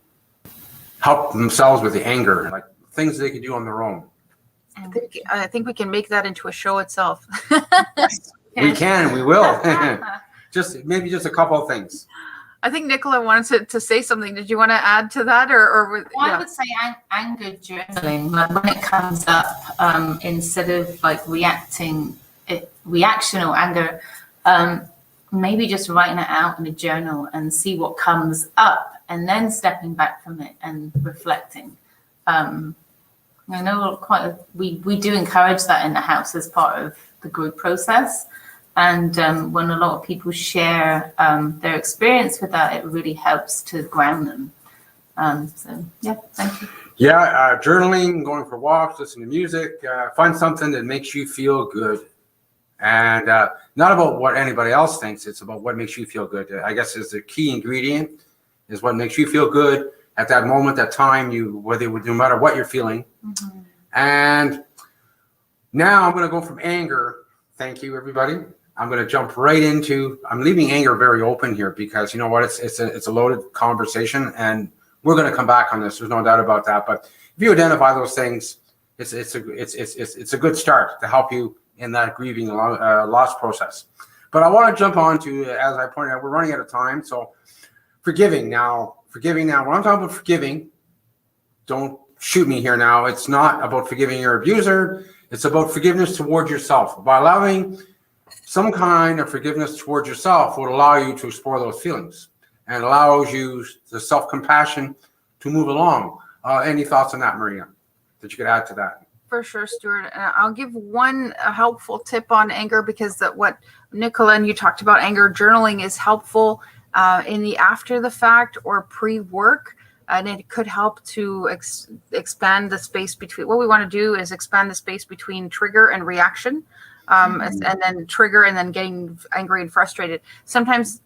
help themselves with the anger, like things they could do on their own? I think we can make that into a show itself. We can, we will. just a couple of things. I think Nicola wanted to say something. Did you want to add to that, or well, I would say anger journaling. Like when it comes up, instead of like reaction or anger, maybe just writing it out in a journal and see what comes up, and then stepping back from it and reflecting. I know we do encourage that in the house as part of the group process. And when a lot of people share their experience with that, it really helps to ground them. So, yeah, thank you. Yeah, journaling, going for walks, listening to music, find something that makes you feel good. And not about what anybody else thinks, it's about what makes you feel good. I guess is the key ingredient, is what makes you feel good at that moment, that time, no matter what you're feeling. Mm-hmm. And now I'm going to go from anger. Thank you, everybody. I'm going to jump right into, I'm leaving anger very open here because you know what, it's a loaded conversation, and we're going to come back on this. There's no doubt about that. But if you identify those things, it's a good start to help you in that grieving loss process. But I want to jump on to, as I pointed out, we're running out of time. So forgiving now, when I'm talking about forgiving, don't shoot me here now. It's not about forgiving your abuser. It's about forgiveness towards yourself. By allowing some kind of forgiveness towards yourself would allow you to explore those feelings and allows you the self-compassion to move along. Any thoughts on that, Maria, that you could add to that? For sure, Stewart. I'll give one helpful tip on anger, because what Nicola and you talked about, anger journaling is helpful in the after the fact or pre-work. And it could help to expand the space between, what we want to do is expand the space between trigger and reaction. And then trigger and then getting angry and frustrated. Sometimes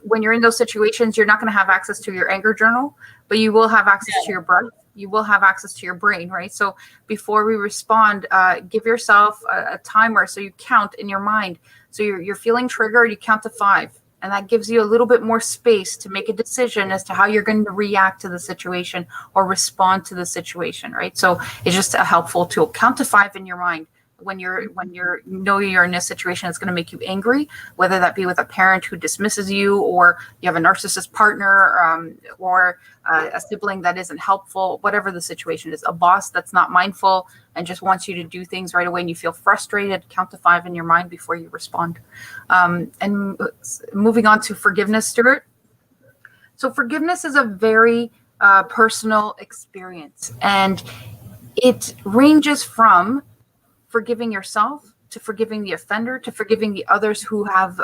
when you're in those situations, you're not going to have access to your anger journal, but you will have access to your breath. You will have access to your brain, right? So before we respond, give yourself a timer so you count in your mind. So you're feeling triggered, you count to 5. And that gives you a little bit more space to make a decision as to how you're going to react to the situation or respond to the situation, right? So it's just a helpful tool. Count to 5 in your mind. When you know you're in a situation that's going to make you angry, whether that be with a parent who dismisses you, or you have a narcissist partner, or a sibling that isn't helpful, whatever the situation is, a boss that's not mindful and just wants you to do things right away and you feel frustrated, count to 5 in your mind before you respond. And moving on to forgiveness, Stewart. So forgiveness is a very personal experience, and it ranges from forgiving yourself to forgiving the offender to forgiving the others who have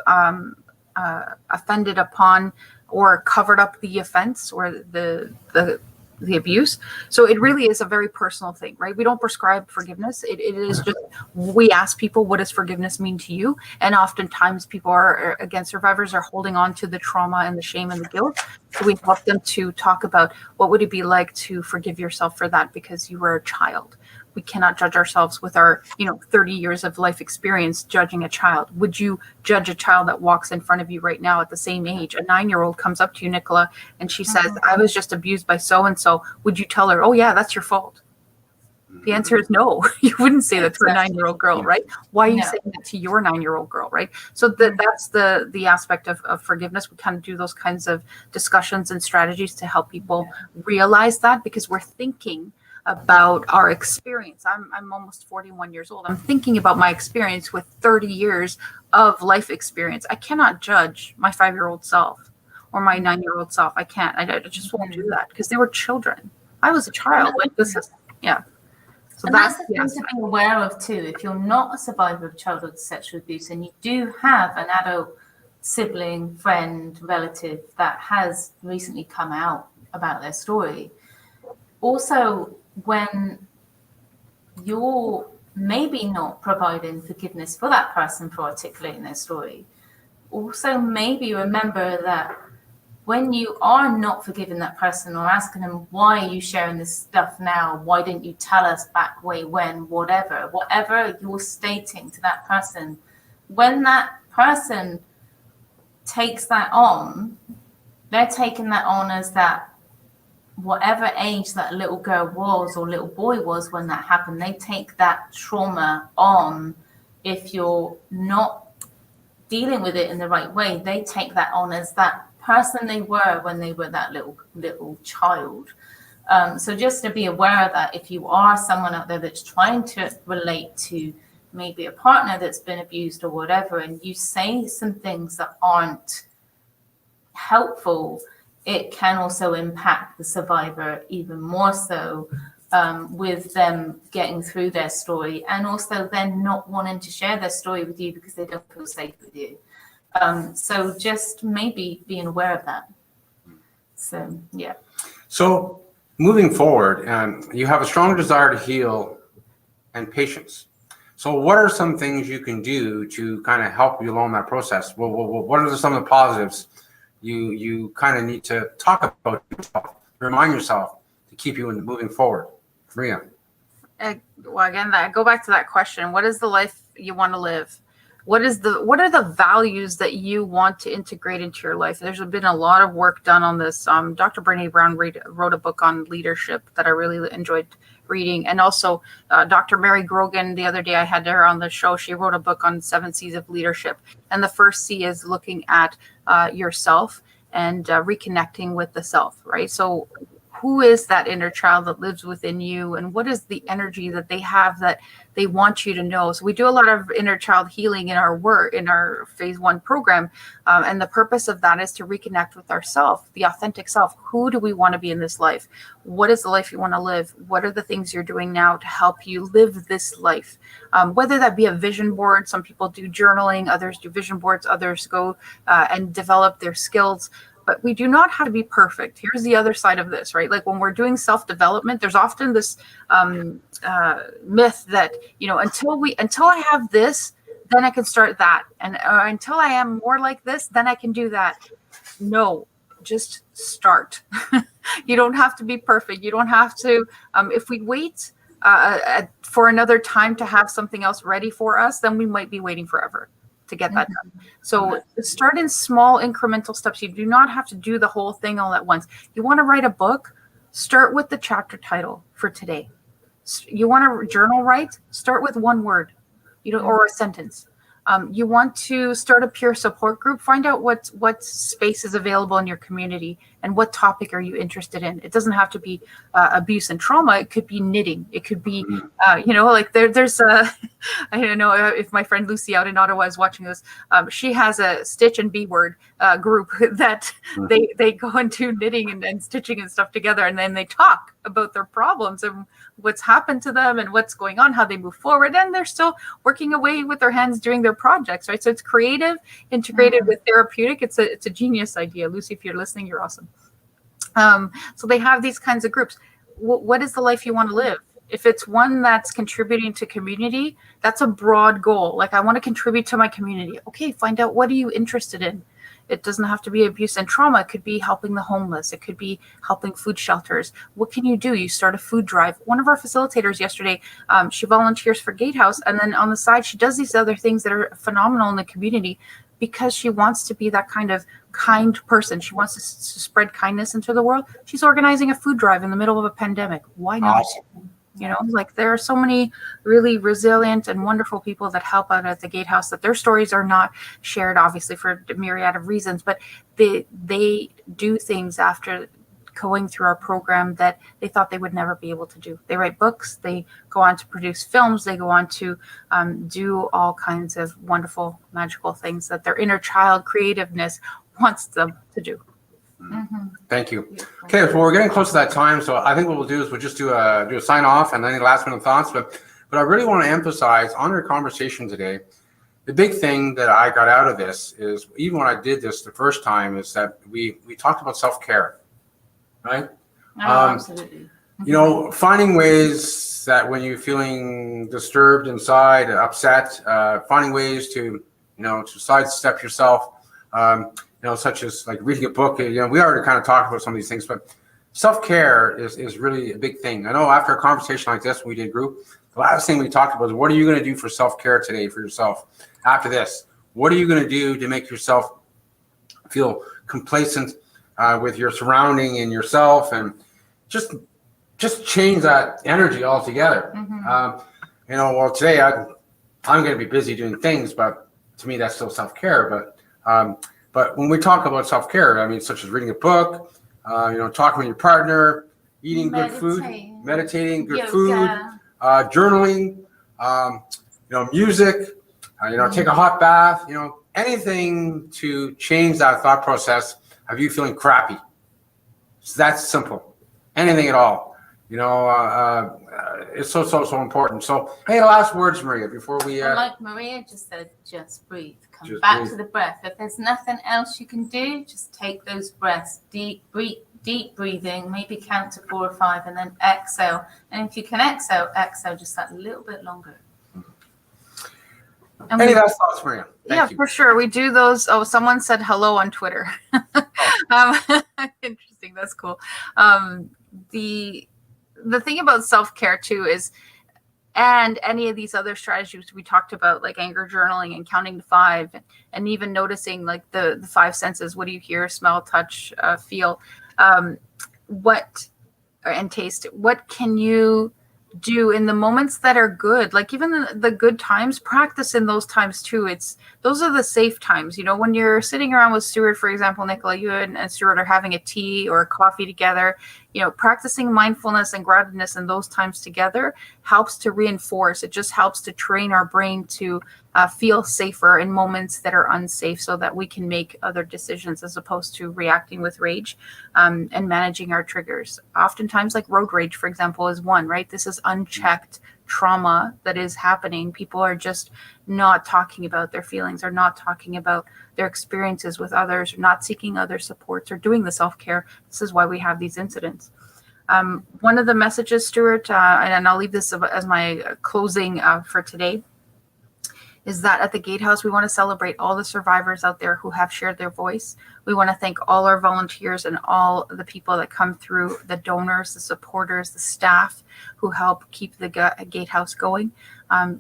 offended upon or covered up the offense or the abuse. So it really is a very personal thing, right? We don't prescribe forgiveness. It is just, we ask people, what does forgiveness mean to you? And oftentimes people are, again, survivors are holding on to the trauma and the shame and the guilt. So we help them to talk about, what would it be like to forgive yourself for that because you were a child? We cannot judge ourselves with our, 30 years of life experience judging a child. Would you judge a child that walks in front of you right now at the same age? A 9-year-old comes up to you, Nicola, and she says, I was just abused by so-and-so. Would you tell her, oh yeah, that's your fault? The answer is no. You wouldn't say that to a 9-year-old girl, right? Why are you saying that to your 9-year-old girl, right? So that's the aspect of forgiveness. We kind of do those kinds of discussions and strategies to help people realize that, because we're thinking about our experience. I'm almost 41 years old. I'm thinking about my experience with 30 years of life experience. I cannot judge my 5-year-old self or my 9-year-old self. I can't. I just won't do that, because they were children. I was a child. Like, this is, yeah. So and that's the thing to be aware of too. If you're not a survivor of childhood sexual abuse and you do have an adult sibling, friend, relative that has recently come out about their story, also, when you're maybe not providing forgiveness for that person for articulating their story, also maybe remember that when you are not forgiving that person or asking them, why are you sharing this stuff now? Why didn't you tell us back way when? Whatever you're stating to that person, when that person takes that on, they're taking that on as that whatever age that little girl was or little boy was when that happened, they take that trauma on. If you're not dealing with it in the right way, they take that on as that person they were when they were that little child. So just to be aware of that, if you are someone out there that's trying to relate to maybe a partner that's been abused or whatever, and you say some things that aren't helpful, it can also impact the survivor even more so, with them getting through their story, and also then not wanting to share their story with you because they don't feel safe with you. So just maybe being aware of that. So, yeah. So moving forward, you have a strong desire to heal and patience. So what are some things you can do to kind of help you along that process? What are some of the positives you kind of need to talk about yourself, remind yourself to keep you moving forward? Maria. Well, again, go back to that question. What is the life you want to live? What are the values that you want to integrate into your life? There's been a lot of work done on this. Dr. Brene Brown wrote a book on leadership that I really enjoyed reading. And also Dr. Mary Grogan, the other day I had her on the show, she wrote a book on 7 C's of leadership. And the first C is looking at yourself and reconnecting with the self, right? So who is that inner child that lives within you, and what is the energy that they have that they want you to know? So we do a lot of inner child healing in our work, in our phase 1 program. And the purpose of that is to reconnect with ourself, the authentic self. Who do we want to be in this life? What is the life you want to live? What are the things you're doing now to help you live this life? Whether that be a vision board, some people do journaling, others do vision boards, others go and develop their skills. But we do not have to be perfect. Here's the other side of this, right? Like when we're doing self-development, there's often this myth that, until I have this, then I can start that. And until I am more like this, then I can do that. No, just start. You don't have to be perfect. You don't have to, if we wait for another time to have something else ready for us, then we might be waiting forever to get that done. So start in small incremental steps. You do not have to do the whole thing all at once. You want to write a book, start with the chapter title for today. You want to journal write, start with 1 word, or a sentence. You want to start a peer support group, find out what space is available in your community and what topic are you interested in. It doesn't have to be abuse and trauma. It could be knitting. It could be, there's I don't know if my friend Lucy out in Ottawa is watching this. She has a Stitch and B Word group that they go into knitting and stitching and stuff together, and then they talk about their problems and what's happened to them and what's going on, how they move forward, and they're still working away with their hands doing their projects, right? So it's creative, integrated with therapeutic. It's a genius idea. Lucy, if you're listening, you're awesome. So they have these kinds of groups. What is the life you want to live? If it's one that's contributing to community, that's a broad goal. Like, I want to contribute to my community. Okay, find out, what are you interested in? It doesn't have to be abuse and trauma. It could be helping the homeless. It could be helping food shelters. What can you do? You start a food drive. One of our facilitators yesterday, she volunteers for Gatehouse, and then on the side, she does these other things that are phenomenal in the community because she wants to be that kind of kind person. She wants to spread kindness into the world. She's organizing a food drive in the middle of a pandemic. Why not? Awesome. There are so many really resilient and wonderful people that help out at the Gatehouse that their stories are not shared, obviously, for a myriad of reasons, but they do things after going through our program that they thought they would never be able to do. They write books, they go on to produce films, they go on to do all kinds of wonderful, magical things that their inner child creativeness wants them to do. Mm-hmm. Thank you. Okay, so we're getting close to that time, so I think what we'll do is we'll just do a sign off and any last minute thoughts. But I really want to emphasize on our conversation today, the big thing that I got out of this is, even when I did this the first time, is that we talked about self-care, right? Absolutely. Finding ways that when you're feeling disturbed inside, upset, finding ways to sidestep yourself. Such as like reading a book. We already kind of talked about some of these things, but self-care is really a big thing. I know after a conversation like this, we did group, the last thing we talked about is, what are you going to do for self-care today for yourself? After this, what are you going to do to make yourself feel complacent with your surrounding and yourself, and just change that energy altogether? Mm-hmm. Today I'm going to be busy doing things, but to me that's still self-care. But when we talk about self-care, I mean, such as reading a book, talking with your partner, eating good food, meditating, good food, journaling, music, take a hot bath, anything to change that thought process of you feeling crappy. It's that simple. Anything at all. It's so important. So, hey, the last words, Maria, before we... like Maria just said, just breathe. Come back to the breath. If there's nothing else you can do, just take those breaths. Deep breathing, maybe count to 4 or 5, and then exhale. And if you can exhale just that little bit longer. Any last thoughts, Maria? Thank you. For sure. We do those. Oh, someone said hello on Twitter. Interesting. That's cool. The thing about self-care too is and any of these other strategies we talked about, like anger journaling and counting to 5, and even noticing like the 5 senses. What do you hear, smell, touch, feel, what and taste? What can you do in the moments that are good? Like even the good times, practice in those times too. Those are the safe times. You know, when you're sitting around with Stewart, for example, Nicola, you and Stewart are having a tea or a coffee together, you know, practicing mindfulness and groundedness in those times together helps to reinforce. It just helps to train our brain to feel safer in moments that are unsafe, so that we can make other decisions as opposed to reacting with rage, and managing our triggers. Oftentimes, like road rage, for example, is one, right? This is unchecked trauma that is happening. People are just not talking about their feelings, or not talking about their experiences with others, or not seeking other supports, or doing the self-care. This is why we have these incidents. One of the messages, Stewart, and I'll leave this as my closing for today, is that at the Gatehouse, we want to celebrate all the survivors out there who have shared their voice. We want to thank all our volunteers and all the people that come through, the donors, the supporters, the staff who help keep the Gatehouse going.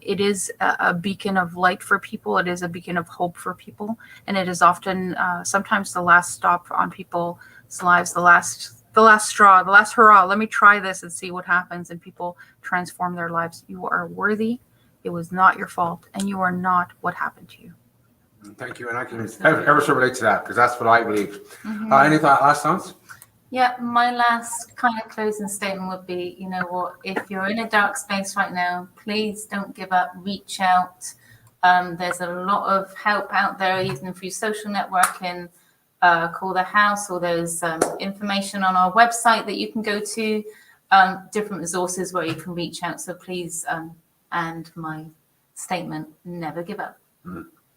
It is a beacon of light for people. It is a beacon of hope for people. And it is often, sometimes the last stop on people's lives, the last straw, the last hurrah. Let me try this and see what happens. And people transform their lives. You are worthy. It was not your fault, and you are not what happened to you. Thank you. And I can ever so relate to that, because that's what I believe. Any last thoughts? Yeah, my last kind of closing statement would be, you know what, if you're in a dark space right now, please don't give up, reach out. There's a lot of help out there, even through social networking, call the house, or there's information on our website that you can go to, different resources where you can reach out. So please, and my statement, never give up.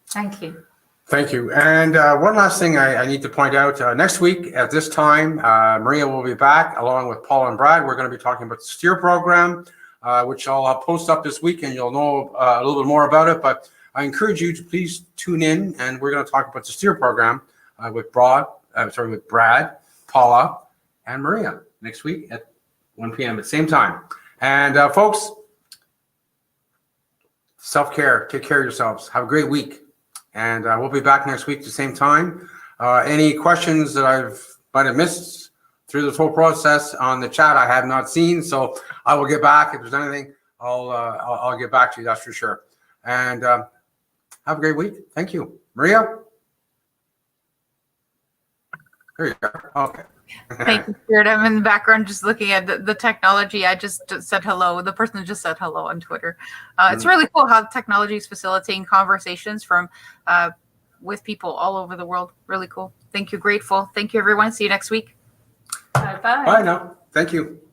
Thank you. Thank you. And one last thing I need to point out. Next week at this time, Maria will be back along with Paul and Brad. We're going to be talking about the STEER program, which I'll post up this week, and you'll know a little bit more about it. But I encourage you to please tune in, and we're going to talk about the STEER program with Brad, Paula, and Maria next week at 1 p.m. at the same time. And folks, self-care, take care of yourselves. Have a great week. And we'll be back next week at the same time. Any questions that might have missed through this whole process on the chat, I have not seen. So I will get back. If there's anything, I'll get back to you. That's for sure. And have a great week. Thank you. Maria? There you go. Okay. Thank you, Stewart. I'm in the background just looking at the technology. I just said hello. The person just said hello on Twitter. It's really cool how technology is facilitating conversations from with people all over the world. Really cool. Thank you. Grateful. Thank you, everyone. See you next week. Bye-bye. Bye now. Thank you.